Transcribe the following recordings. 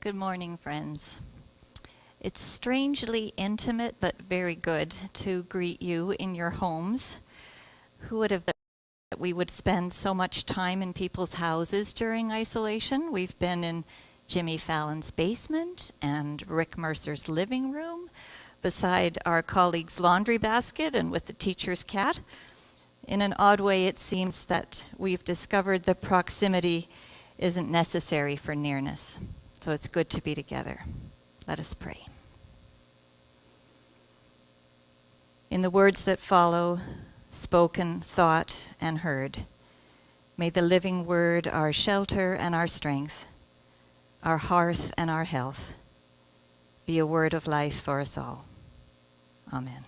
Good morning, friends. It's strangely intimate but very good to greet you in your homes. Who would have thought that we would spend so much time in people's houses during isolation? We've been in Jimmy Fallon's basement and Rick Mercer's living room, beside our colleague's laundry basket and with the teacher's cat. In an odd way, it seems that we've discovered the proximity isn't necessary for nearness. So it's good to be together. Let us pray. In the words that follow, spoken, thought, and heard, may the living word, our shelter and our strength, our hearth and our health, be a word of life for us all. Amen.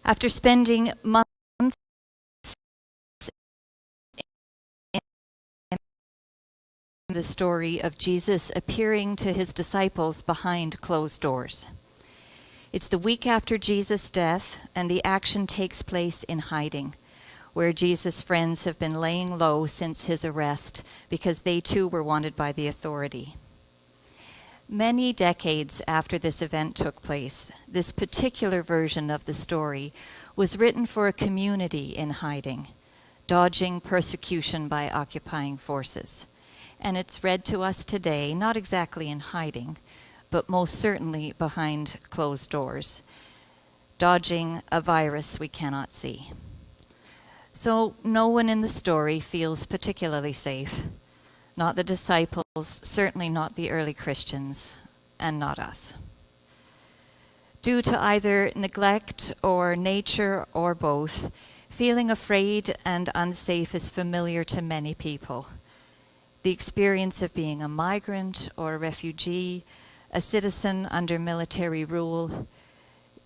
After spending months the story of Jesus appearing to his disciples behind closed doors. It's the week after Jesus' death, and the action takes place in hiding, where Jesus' friends have been laying low since his arrest because they too were wanted by the authority. Many decades after this event took place, this particular version of the story was written for a community in hiding, dodging persecution by occupying forces. And it's read to us today, not exactly in hiding, but most certainly behind closed doors, dodging a virus we cannot see. So no one in the story feels particularly safe. Not the disciples, certainly not the early Christians, and not us. Due to either neglect or nature or both, feeling afraid and unsafe is familiar to many people. The experience of being a migrant or a refugee, a citizen under military rule,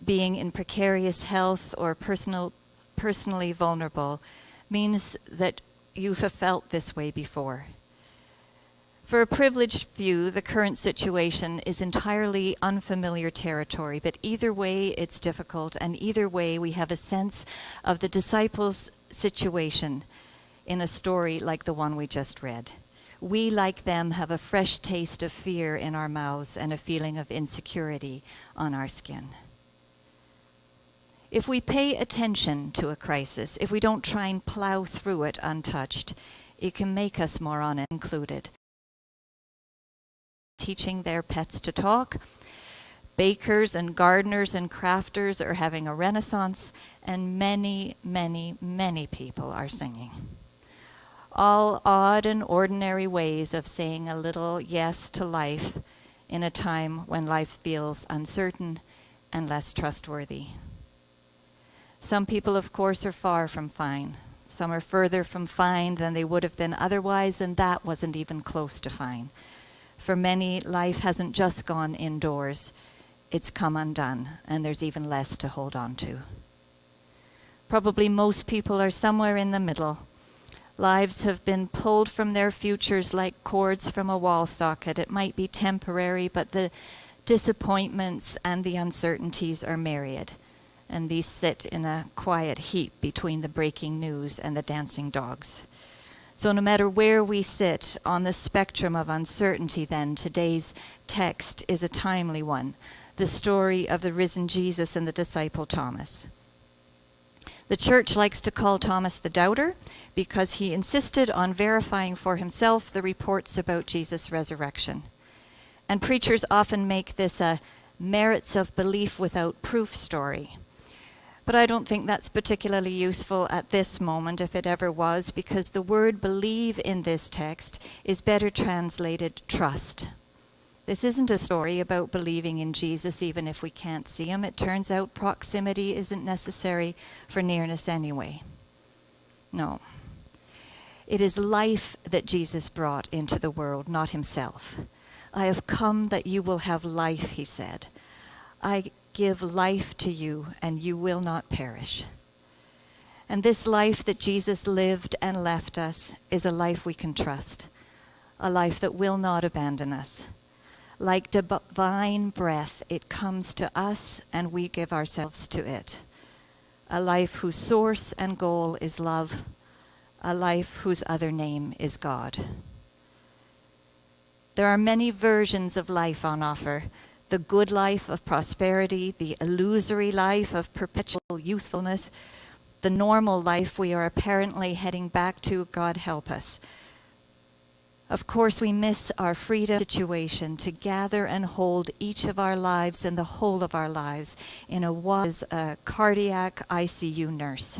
being in precarious health or personally vulnerable means that you have felt this way before. For a privileged few, the current situation is entirely unfamiliar territory, but either way it's difficult, and either way we have a sense of the disciples' situation in a story like the one we just read. We, like them, have a fresh taste of fear in our mouths and a feeling of insecurity on our skin. If we pay attention to a crisis, if we don't try and plow through it untouched, it can make us more included. Teaching their pets to talk, bakers and gardeners and crafters are having a renaissance, and many, many, many people are singing. All odd and ordinary ways of saying a little yes to life in a time when life feels uncertain and less trustworthy. Some people, of course, are far from fine. Some are further from fine than they would have been otherwise, and that wasn't even close to fine. For many, life hasn't just gone indoors, it's come undone, and there's even less to hold on to. Probably most people are somewhere in the middle. Lives have been pulled from their futures like cords from a wall socket. It might be temporary, but the disappointments and the uncertainties are myriad, and these sit in a quiet heap between the breaking news and the dancing dogs. So no matter where we sit on the spectrum of uncertainty, then, today's text is a timely one, the story of the risen Jesus and the disciple Thomas. The church likes to call Thomas the doubter because he insisted on verifying for himself the reports about Jesus' resurrection. And preachers often make this a merits of belief without proof story. But I don't think that's particularly useful at this moment, if it ever was, because the word believe in this text is better translated trust. This isn't a story about believing in Jesus even if we can't see him. It turns out proximity isn't necessary for nearness anyway. No. It is life that Jesus brought into the world, not himself. I have come that you will have life, he said. I give life to you, and you will not perish. And this life that Jesus lived and left us is a life we can trust, a life that will not abandon us. Like divine breath, it comes to us and we give ourselves to it. A life whose source and goal is love, a life whose other name is God. There are many versions of life on offer. The good life of prosperity, the illusory life of perpetual youthfulness, the normal life we are apparently heading back to, God help us. Of course, we miss our freedom situation to gather and hold each of our lives and the whole of our lives in a cardiac ICU nurse.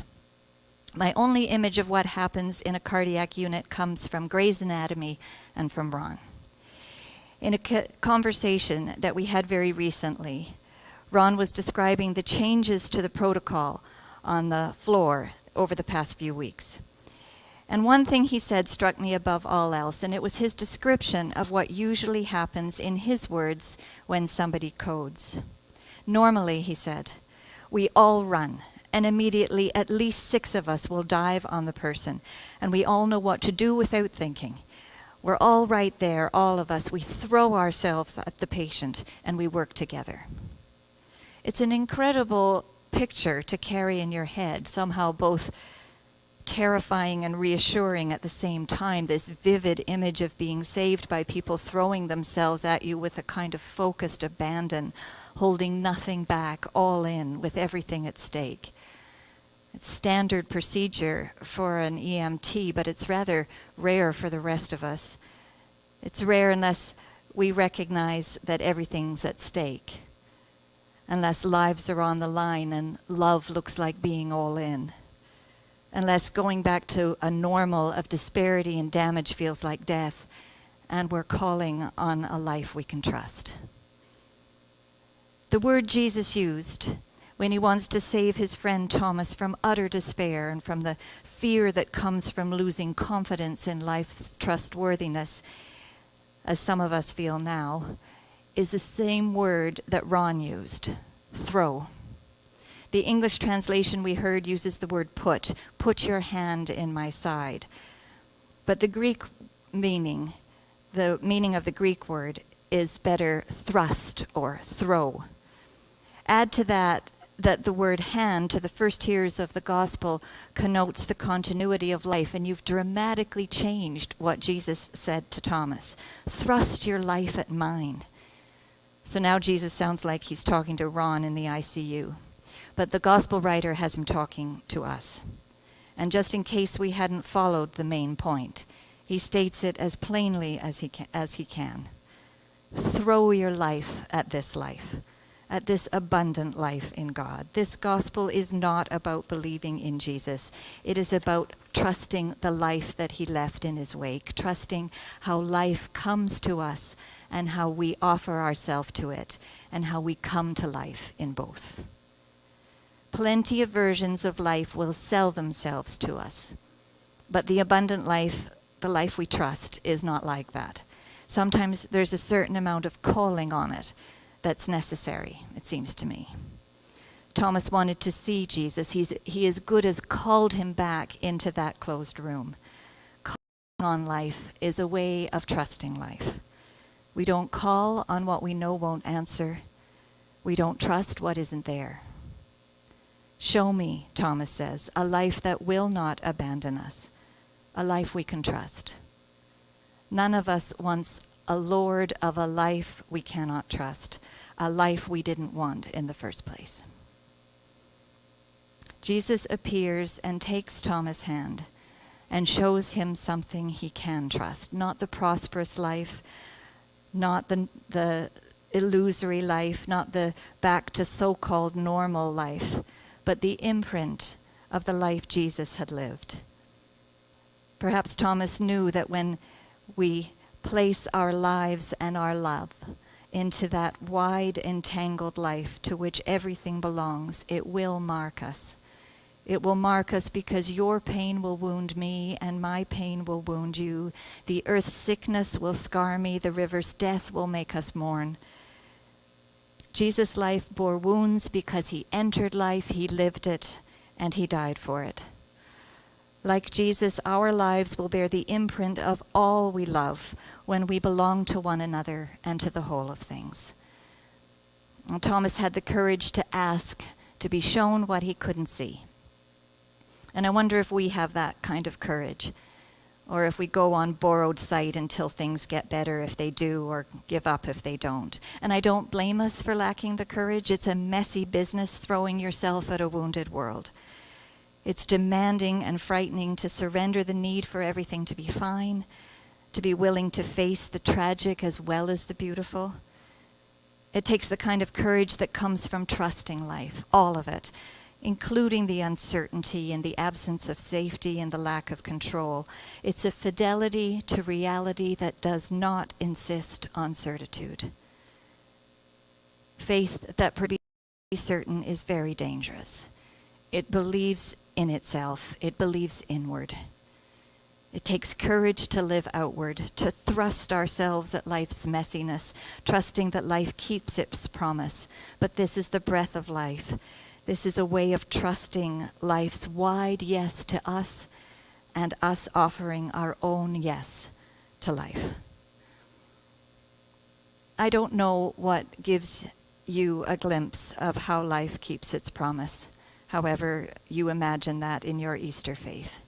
My only image of what happens in a cardiac unit comes from Grey's Anatomy and from Ron. In a conversation that we had very recently, Ron was describing the changes to the protocol on the floor over the past few weeks. And one thing he said struck me above all else, and it was his description of what usually happens, in his words, when somebody codes. Normally, he said, we all run, and immediately at least 6 of us will dive on the person, and we all know what to do without thinking. We're all right there, all of us. We throw ourselves at the patient, and we work together. It's an incredible picture to carry in your head, somehow both terrifying and reassuring at the same time, this vivid image of being saved by people throwing themselves at you with a kind of focused abandon, holding nothing back, all in, with everything at stake. It's standard procedure for an EMT, but it's rather rare for the rest of us. It's rare unless we recognize that everything's at stake, unless lives are on the line and love looks like being all in. Unless going back to a normal of disparity and damage feels like death, and we're calling on a life we can trust. The word Jesus used when he wants to save his friend Thomas from utter despair and from the fear that comes from losing confidence in life's trustworthiness, as some of us feel now, is the same word that Ron used, throw. The English translation we heard uses the word put your hand in my side. But the Greek meaning, the meaning of the Greek word is better thrust or throw. Add to that the word hand to the first hearers of the gospel connotes the continuity of life, and you've dramatically changed what Jesus said to Thomas. Thrust your life at mine. So now Jesus sounds like he's talking to Ron in the ICU. But the gospel writer has him talking to us. And just in case we hadn't followed the main point, he states it as plainly as he can. Throw your life, at this abundant life in God. This gospel is not about believing in Jesus. It is about trusting the life that he left in his wake, trusting how life comes to us and how we offer ourselves to it and how we come to life in both. Plenty of versions of life will sell themselves to us, but the abundant life, the life we trust, is not like that. Sometimes there's a certain amount of calling on it that's necessary, it seems to me. Thomas wanted to see Jesus. He as good as called him back into that closed room. Calling on life is a way of trusting life. We don't call on what we know won't answer. We don't trust what isn't there. Show me, Thomas says, a life that will not abandon us, a life we can trust. None of us wants a lord of a life we cannot trust, a life we didn't want in the first place. Jesus appears and takes Thomas' hand and shows him something he can trust, not the prosperous life, not the illusory life, not the back to so-called normal life, but the imprint of the life Jesus had lived. Perhaps Thomas knew that when we place our lives and our love into that wide, entangled life to which everything belongs, it will mark us. It will mark us because your pain will wound me and my pain will wound you. The earth's sickness will scar me. The river's death will make us mourn. Jesus' life bore wounds because he entered life, he lived it, and he died for it. Like Jesus, our lives will bear the imprint of all we love when we belong to one another and to the whole of things. And Thomas had the courage to ask, to be shown what he couldn't see. And I wonder if we have that kind of courage. or if we go on borrowed sight until things get better if they do, or give up if they don't. And I don't blame us for lacking the courage. It's a messy business throwing yourself at a wounded world. It's demanding and frightening to surrender the need for everything to be fine, to be willing to face the tragic as well as the beautiful. It takes the kind of courage that comes from trusting life, all of it, including the uncertainty and the absence of safety and the lack of control. It's a fidelity to reality that does not insist on certitude. Faith that pretty certain is very dangerous. It believes in itself. It believes inward. It takes courage to live outward, to thrust ourselves at life's messiness, trusting that life keeps its promise. But this is the breath of life. This is a way of trusting life's wide yes to us, and us offering our own yes to life. I don't know what gives you a glimpse of how life keeps its promise, however you imagine that in your Easter faith.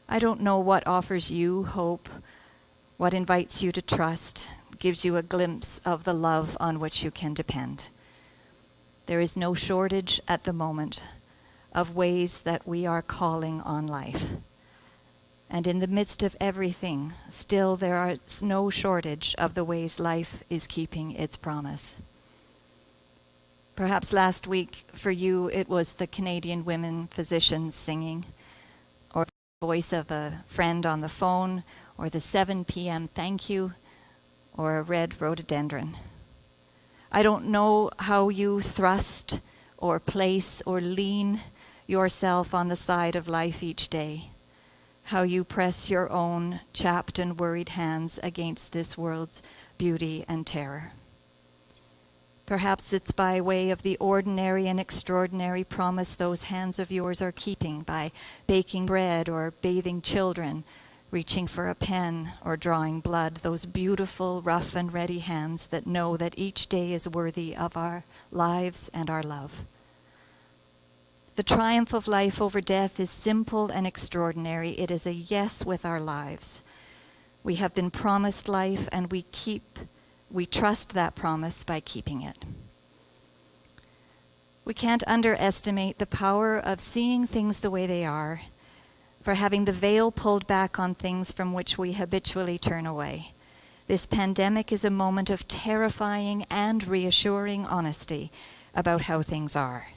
I don't know what offers you hope, what invites you to trust, gives you a glimpse of the love on which you can depend. There is no shortage at the moment of ways that we are calling on life. And in the midst of everything, still there is no shortage of the ways life is keeping its promise. Perhaps last week for you it was the Canadian women physicians singing, or the voice of a friend on the phone, or the 7 p.m. thank you, or a red rhododendron. I don't know how you thrust or place or lean yourself on the side of life each day, how you press your own chapped and worried hands against this world's beauty and terror. Perhaps it's by way of the ordinary and extraordinary promise those hands of yours are keeping by baking bread or bathing children, reaching for a pen or drawing blood, those beautiful, rough and ready hands that know that each day is worthy of our lives and our love. The triumph of life over death is simple and extraordinary. It is a yes with our lives. We have been promised life, and we trust that promise by keeping it. We can't underestimate the power of seeing things the way they are, for having the veil pulled back on things from which we habitually turn away. This pandemic is a moment of terrifying and reassuring honesty about how things are,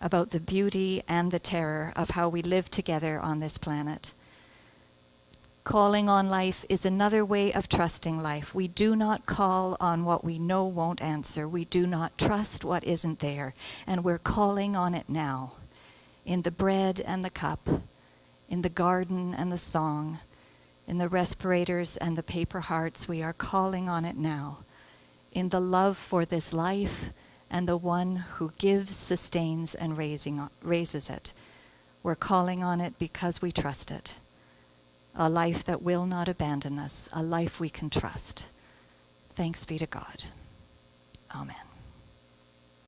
about the beauty and the terror of how we live together on this planet. Calling on life is another way of trusting life. We do not call on what we know won't answer. We do not trust what isn't there, and we're calling on it now, in the bread and the cup, in the garden and the song, in the respirators and the paper hearts. We are calling on it now, in the love for this life and the one who gives, sustains, and raises it. We're calling on it because we trust it. A life that will not abandon us, a life we can trust. Thanks be to God. Amen.